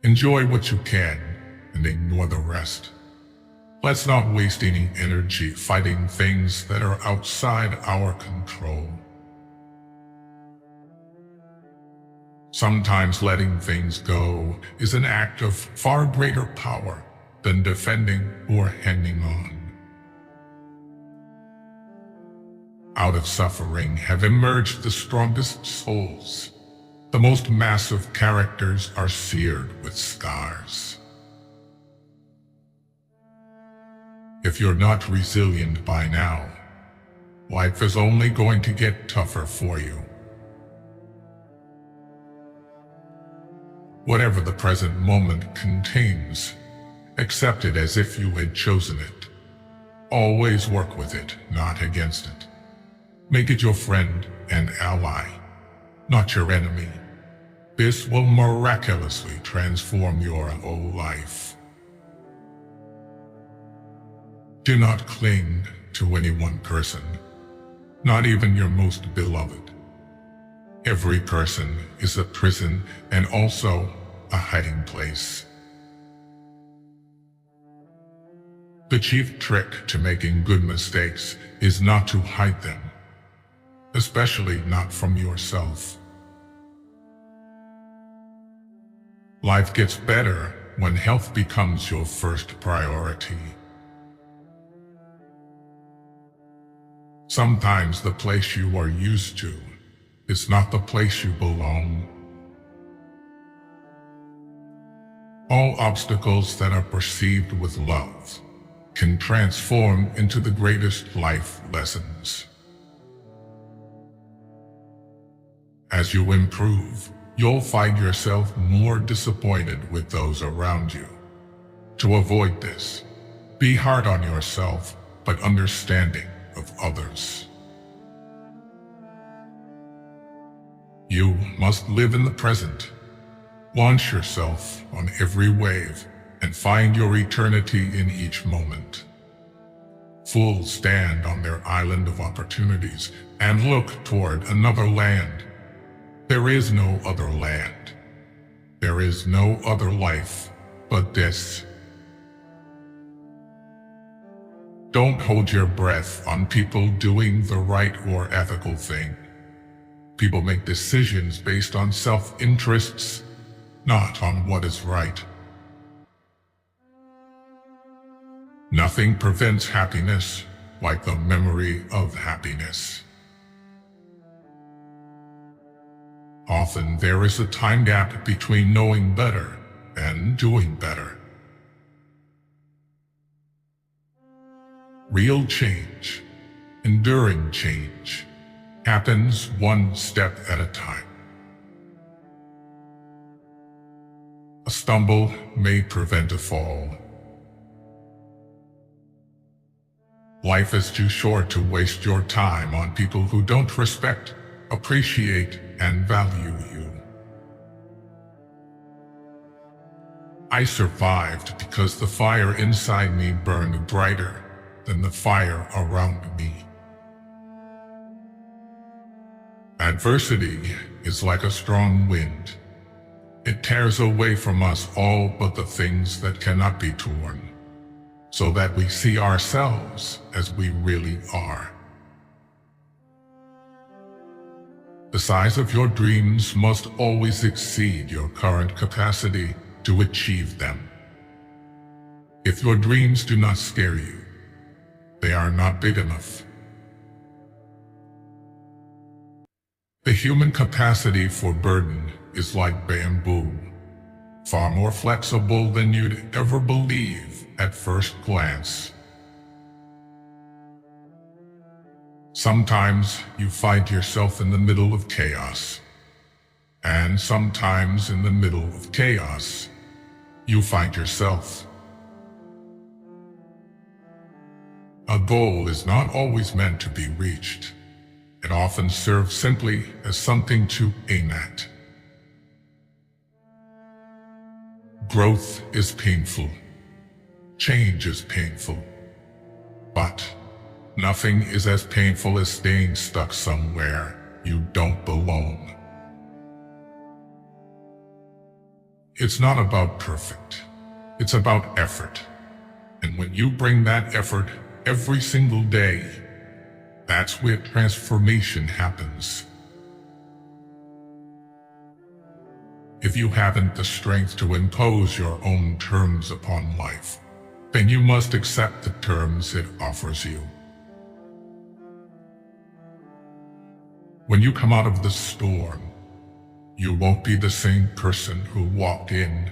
Enjoy what you can and ignore the rest. Let's not waste any energy fighting things that are outside our control. Sometimes letting things go is an act of far greater power than defending or hanging on. Out of suffering have emerged the strongest souls. The most massive characters are seared with scars. If you're not resilient by now, life is only going to get tougher for you. Whatever the present moment contains, accept it as if you had chosen it. Always work with it, not against it. Make it your friend and ally, not your enemy. This will miraculously transform your whole life. Do not cling to any one person, not even your most beloved. Every person is a prison and also a hiding place. The chief trick to making good mistakes is not to hide them, especially not from yourself. Life gets better when health becomes your first priority. Sometimes the place you are used to is not the place you belong. All obstacles that are perceived with love can transform into the greatest life lessons. As you improve, you'll find yourself more disappointed with those around you. To avoid this, be hard on yourself, but understanding of others. You must live in the present. Launch yourself on every wave and find your eternity in each moment. Fools stand on their island of opportunities and look toward another land. There is no other land. There is no other life but this. Don't hold your breath on people doing the right or ethical thing. People make decisions based on self-interests, not on what is right. Nothing prevents happiness like the memory of happiness. Often there is a time gap between knowing better and doing better. Real change, enduring change, happens one step at a time. A stumble may prevent a fall. Life is too short to waste your time on people who don't respect, appreciate, and value you. I survived because the fire inside me burned brighter than the fire around me. Adversity is like a strong wind. It tears away from us all but the things that cannot be torn, so that we see ourselves as we really are. The size of your dreams must always exceed your current capacity to achieve them. If your dreams do not scare you, they are not big enough. The human capacity for burden is like bamboo, far more flexible than you'd ever believe at first glance. Sometimes you find yourself in the middle of chaos, and sometimes in the middle of chaos, you find yourself. A goal is not always meant to be reached. It often serves simply as something to aim at. Growth is painful. Change is painful. But nothing is as painful as staying stuck somewhere you don't belong. It's not about perfect. It's about effort. And when you bring that effort every single day, that's where transformation happens. If you haven't the strength to impose your own terms upon life, then you must accept the terms it offers you. When you come out of the storm, you won't be the same person who walked in.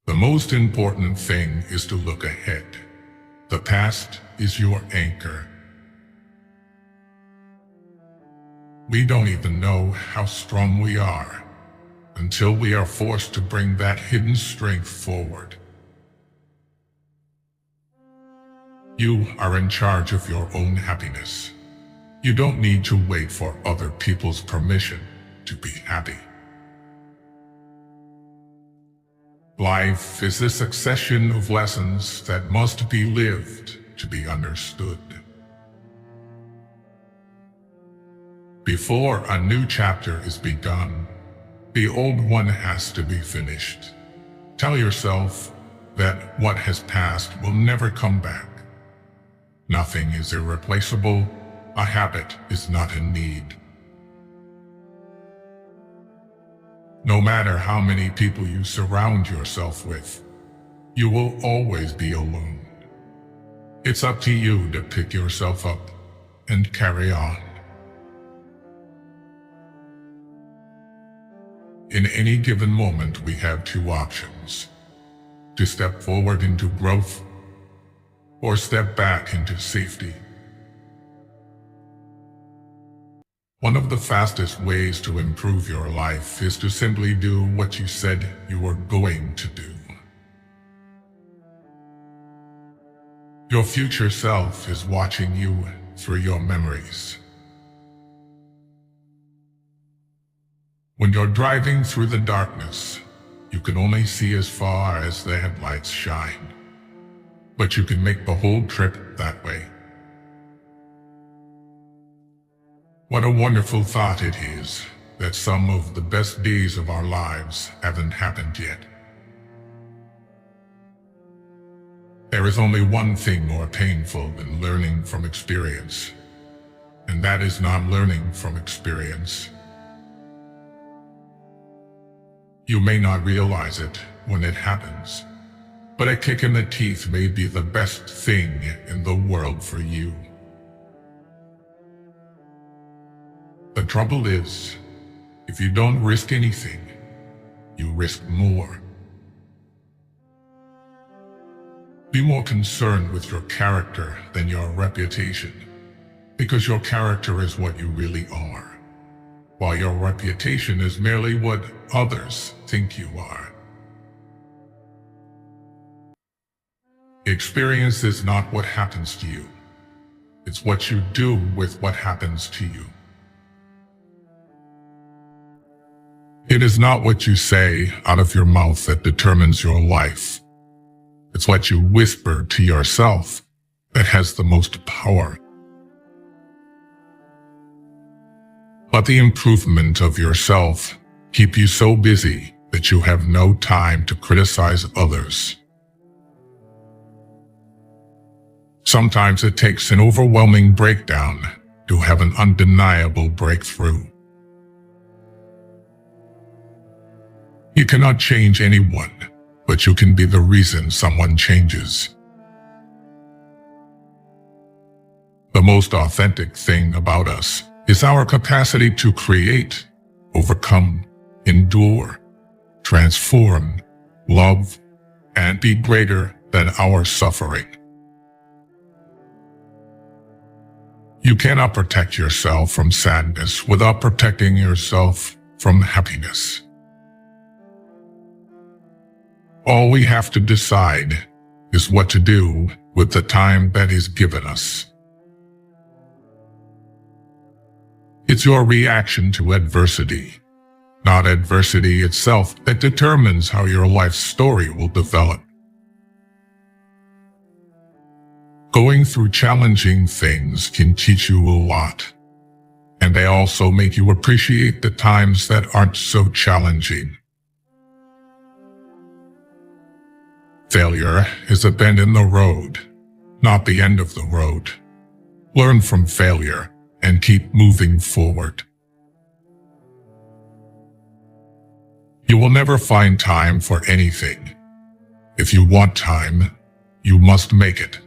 The most important thing is to look ahead. The past is your anchor. We don't even know how strong we are until we are forced to bring that hidden strength forward. You are in charge of your own happiness. You don't need to wait for other people's permission to be happy. Life is a succession of lessons that must be lived to be understood. Before a new chapter is begun, the old one has to be finished. Tell yourself that what has passed will never come back. Nothing is irreplaceable. A habit is not in need. No matter how many people you surround yourself with, you will always be alone. It's up to you to pick yourself up and carry on. In any given moment, we have two options: to step forward into growth or step back into safety. One of the fastest ways to improve your life is to simply do what you said you were going to do. Your future self is watching you through your memories. When you're driving through the darkness, you can only see as far as the headlights shine, but you can make the whole trip that way. What a wonderful thought it is that some of the best days of our lives haven't happened yet. There is only one thing more painful than learning from experience, and that is not learning from experience. You may not realize it when it happens, but a kick in the teeth may be the best thing in the world for you. The trouble is, if you don't risk anything, you risk more. Be more concerned with your character than your reputation, because your character is what you really are, while your reputation is merely what others think you are. Experience is not what happens to you. It's what you do with what happens to you. It is not what you say out of your mouth that determines your life. It's what you whisper to yourself that has the most power. Let the improvement of yourself keep you so busy that you have no time to criticize others. Sometimes it takes an overwhelming breakdown to have an undeniable breakthrough. You cannot change anyone, but you can be the reason someone changes. The most authentic thing about us is our capacity to create, overcome, endure, transform, love, and be greater than our suffering. You cannot protect yourself from sadness without protecting yourself from happiness. All we have to decide is what to do with the time that is given us. It's your reaction to adversity, not adversity itself, that determines how your life story will develop. Going through challenging things can teach you a lot, and they also make you appreciate the times that aren't so challenging. Failure is a bend in the road, not the end of the road. Learn from failure and keep moving forward. You will never find time for anything. If you want time, you must make it.